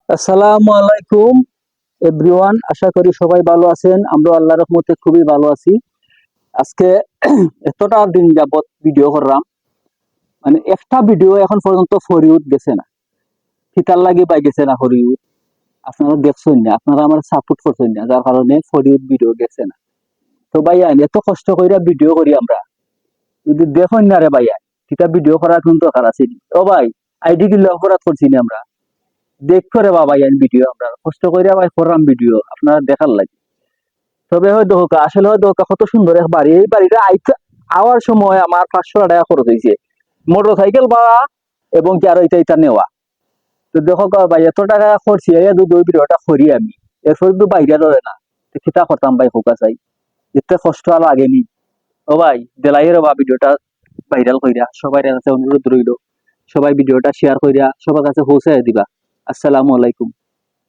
আসসালামু আলাইকুম এভরিওয়ান, আশা করি সবাই ভালো আছেন। আমরা আল্লাহর রহমতে খুবই ভালো আছি। আজকে এতটা দিন যাবত ভিডিও করলাম, মানে একটা ভিডিও এখন পর্যন্ত ফরিউড গেছে না। ফিতার লাগি পাই গেছে না ফরিউড। আপনারা দেখছেন না, আপনারা আমার সাপোর্ট করছেন না, যার কারণে ফরিউড ভিডিও গেছে না। তো ভাইয়া এত কষ্ট করে ভিডিও করি আমরা, যদি দেখুন না রে ভাইয়া, সেটা ভিডিও করার কিন্তু দরকার আছে। ও ভাই, আইডি কিলো অপরাধ করছি না আমরা, দেখ করে বাবা ভিডিও আমরা কষ্ট করে ভাই করলাম ভিডিও আপনারা দেখার লাগে। তবে হয়তো হোক, আসলে হয়তো হোক, কত সুন্দর এক বাড়ি। এই বাড়িটা আওয়ার সময় আমার 500 টাকা খরচ হয়েছে, মোটর সাইকেল ভাড়া এবং কি আরো এটা নেওয়া। তো দেখো ভাই, এত টাকা খরচি দুই ভিডিওটা করি আমি, এরপর তো বাইরে ধরে না, তো কিতা করতাম ভাই হোকা চাই, এতে কষ্ট আর লাগেনি। ও ভাই দেলাইয়ের বা ভিডিওটা ভাইরাল কইরা সবাই কাছে অনুরোধ রইল, সবাই ভিডিওটা শেয়ার কইরা সবার কাছে পৌঁছায় দিবা। আসসালামু আলাইকুম।